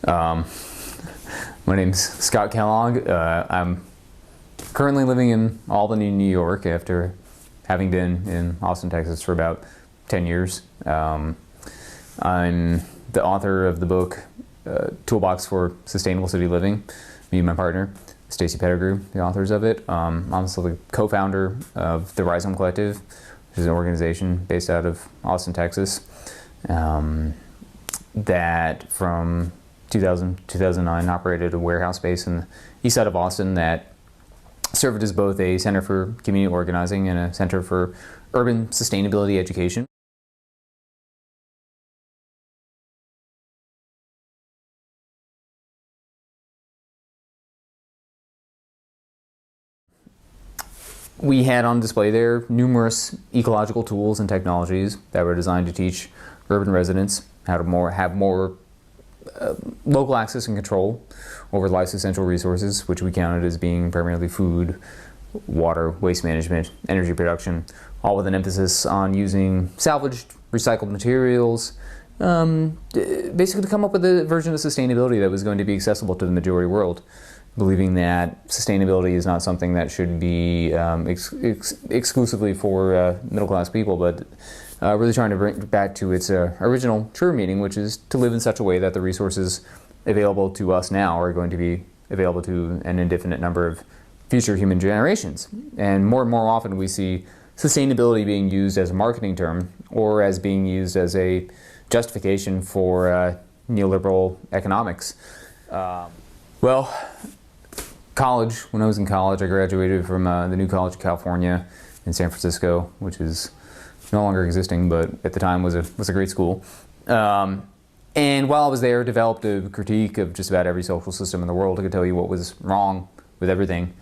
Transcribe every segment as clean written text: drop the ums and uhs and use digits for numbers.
My name's Scott Kellogg. I'm currently living in Albany, New York, after having been in Austin, Texas for about 10 years. I'm the author of the book Toolbox for Sustainable City Living. Me and my partner, Stacy Pettigrew, the authors of it. I'm also the co-founder of the Rhizome Collective, which is an organization based out of Austin, Texas, that from 2009 operated a warehouse space in the east side of Austin that served as both a center for community organizing and a center for urban sustainability education. We had on display there numerous ecological tools and technologies that were designed to teach urban residents how to have more local access and control over life's essential resources, which we counted as being primarily food, water, waste management, energy production, all with an emphasis on using salvaged, recycled materials, basically to come up with a version of sustainability that was going to be accessible to the majority world, believing that sustainability is not something that should be exclusively for middle-class people, but really trying to bring it back to its original true meaning, which is to live in such a way that the resources available to us now are going to be available to an indefinite number of future human generations. And more often we see sustainability being used as a marketing term or as being used as a justification for neoliberal economics. Well, college, when I was in college, I graduated from the New College of California in San Francisco, which is no longer existing, but at the time was a great school. And while I was there, developed a critique of just about every social system in the world. I could tell you what was wrong with everything,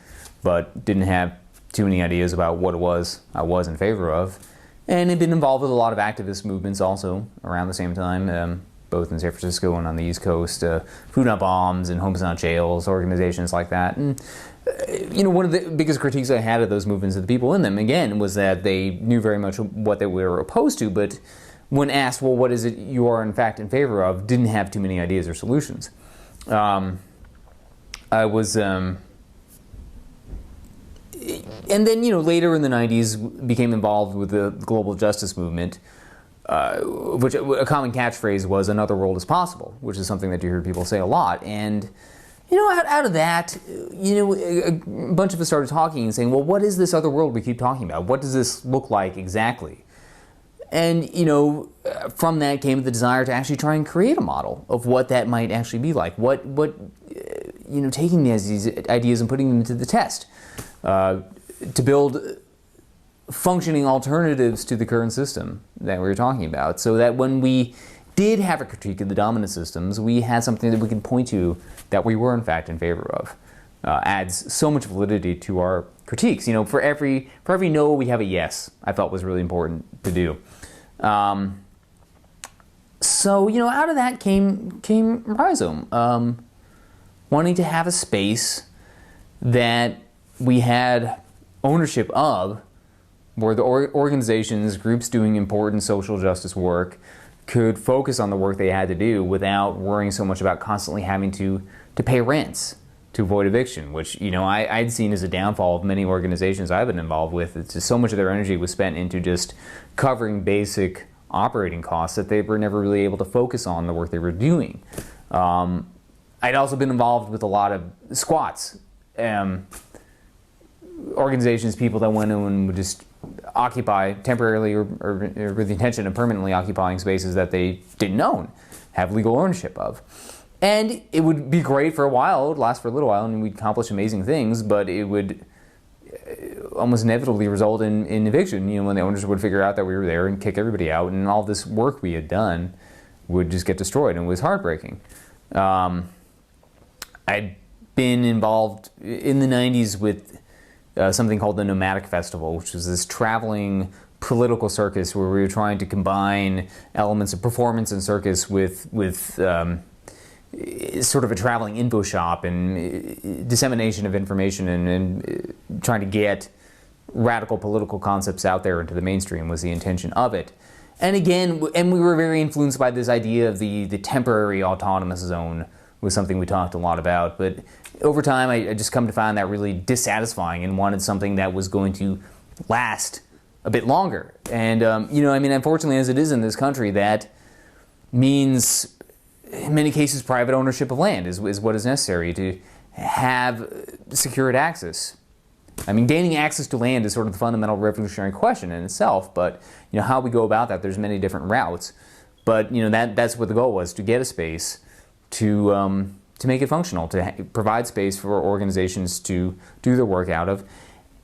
but didn't have too many ideas about what it was I was in favor of. And had been involved with a lot of activist movements also around the same time, both in San Francisco and on the East Coast, Food Not Bombs and Homes Not Jails, organizations like that. And one of the biggest critiques I had of those movements and the people in them, again, was that they knew very much what they were opposed to, but when asked, well, what is it you are in fact in favor of, didn't have too many ideas or solutions. I was, and then, later in the 90s, became involved with the global justice movement, which a common catchphrase was "another world is possible," which is something that you hear people say a lot. And out of that, a bunch of us started talking and saying, well, what is this other world we keep talking about? What does this look like exactly? And from that came the desire to actually try and create a model of what that might actually be like. What taking these ideas and putting them to the test, to build functioning alternatives to the current system that we were talking about, so that when we did have a critique of the dominant systems, we had something that we could point to that we were in fact in favor of. Adds so much validity to our critiques. For every no, we have a yes. I felt was really important to do. So out of that came Rhizome, wanting to have a space that we had ownership of, where the organizations, groups doing important social justice work could focus on the work they had to do without worrying so much about constantly having to pay rents to avoid eviction, which I'd seen as a downfall of many organizations I've been involved with. It's just so much of their energy was spent into just covering basic operating costs that they were never really able to focus on the work they were doing. I'd also been involved with a lot of squats, organizations, people that went in and would just occupy temporarily or with the intention of permanently occupying spaces that they didn't own, have legal ownership of. And it would be great for a while, it would last for a little while, and we'd accomplish amazing things, but it would almost inevitably result in eviction, when the owners would figure out that we were there and kick everybody out, and all this work we had done would just get destroyed, and it was heartbreaking. I'd been involved in the 90s with something called the Nomadic Festival, which was this traveling political circus where we were trying to combine elements of performance and circus with sort of a traveling info shop and dissemination of information and trying to get radical political concepts out there into the mainstream was the intention of it. And again, we were very influenced by this idea of the temporary autonomous zone was something we talked a lot about. But over time, I just come to find that really dissatisfying and wanted something that was going to last a bit longer. And, unfortunately, as it is in this country, that means, in many cases, private ownership of land is what is necessary to have secured access. I mean, gaining access to land is sort of the fundamental revolutionary question in itself, but how we go about that, there's many different routes. But that's what the goal was, to get a space to make it functional, to provide space for organizations to do their work out of,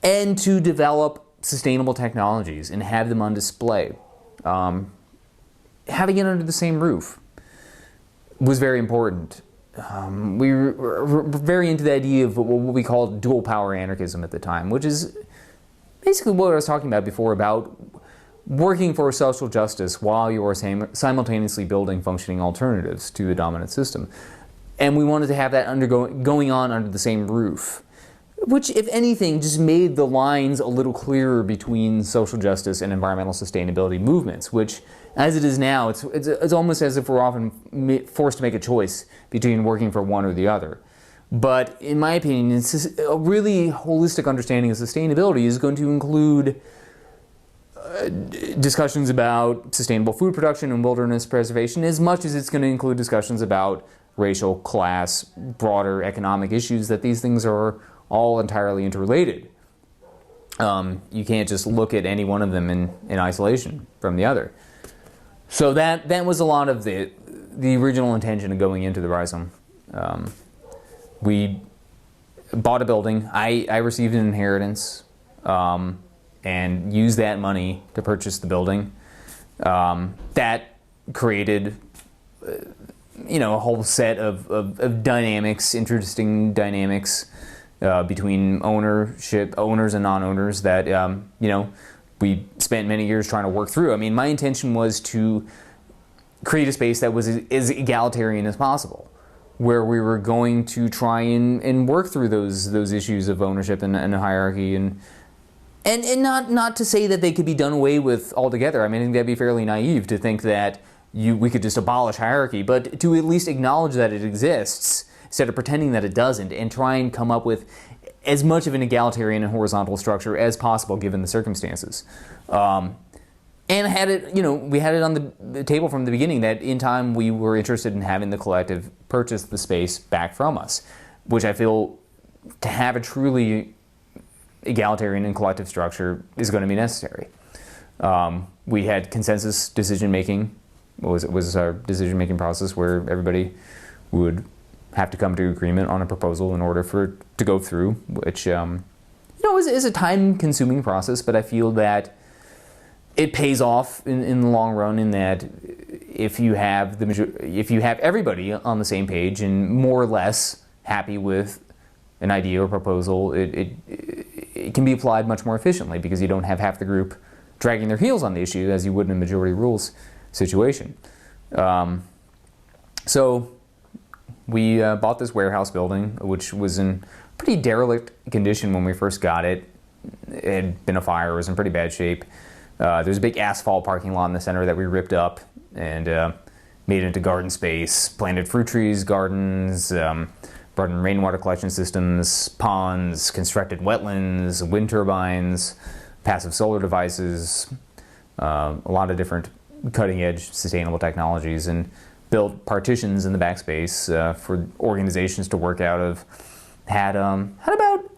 and to develop sustainable technologies and have them on display. Having it under the same roof was very important. We were very into the idea of what we called dual power anarchism at the time, which is basically what I was talking about before, about working for social justice while you are simultaneously building functioning alternatives to the dominant system. And we wanted to have that going on under the same roof, which, if anything, just made the lines a little clearer between social justice and environmental sustainability movements, which, as it is now, it's almost as if we're often forced to make a choice between working for one or the other. But in my opinion, a really holistic understanding of sustainability is going to include discussions about sustainable food production and wilderness preservation, as much as it's going to include discussions about racial, class, broader economic issues, that these things are all entirely interrelated. You can't just look at any one of them in isolation from the other. So that was a lot of the original intention of going into the Rhizome. We bought a building. I received an inheritance and used that money to purchase the building. That created a whole set of dynamics, interesting dynamics between owners and non-owners that we spent many years trying to work through. I mean, my intention was to create a space that was as egalitarian as possible, where we were going to try and work through those issues of ownership and hierarchy, and not to say that they could be done away with altogether. I mean, I think that'd be fairly naive to think that we could just abolish hierarchy, but to at least acknowledge that it exists instead of pretending that it doesn't, and try and come up with as much of an egalitarian and horizontal structure as possible given the circumstances. And we had it on the table from the beginning that in time we were interested in having the collective purchase the space back from us, which I feel, to have a truly egalitarian and collective structure, is going to be necessary. We had consensus decision-making. Was our decision-making process where everybody would have to come to agreement on a proposal in order for it to go through, which is a time-consuming process, but I feel that it pays off in the long run, in that if you have everybody on the same page and more or less happy with an idea or proposal, it can be applied much more efficiently, because you don't have half the group dragging their heels on the issue as you would in a majority rules situation. So we bought this warehouse building, which was in pretty derelict condition when we first got it. It had been a fire, it was in pretty bad shape. There's a big asphalt parking lot in the center that we ripped up and made into garden space, planted fruit trees, gardens, brought in rainwater collection systems, ponds, constructed wetlands, wind turbines, passive solar devices, a lot of different cutting-edge sustainable technologies, and built partitions in the backspace for organizations to work out of. Had about,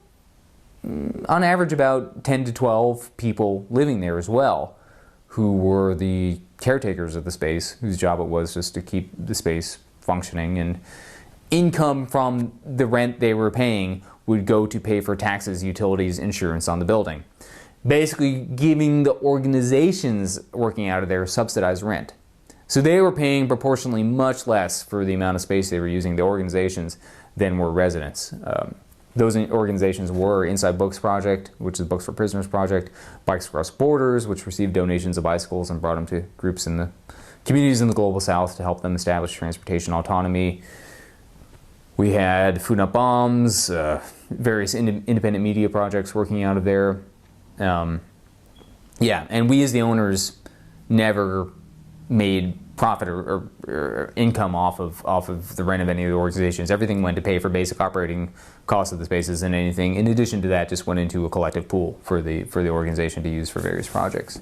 on average, about 10 to 12 people living there as well, who were the caretakers of the space, whose job it was just to keep the space functioning, and income from the rent they were paying would go to pay for taxes, utilities, insurance on the building. Basically giving the organizations working out of there subsidized rent. So they were paying proportionally much less for the amount of space they were using, the organizations, than were residents. Those organizations were Inside Books Project, which is Books for Prisoners Project, Bikes Across Borders, which received donations of bicycles and brought them to groups in the communities in the Global South to help them establish transportation autonomy. We had Food Not Bombs, various independent media projects working out of there. And we as the owners never made profit or income off of the rent of any of the organizations. Everything went to pay for basic operating costs of the spaces, and anything in addition to that just went into a collective pool for the organization to use for various projects.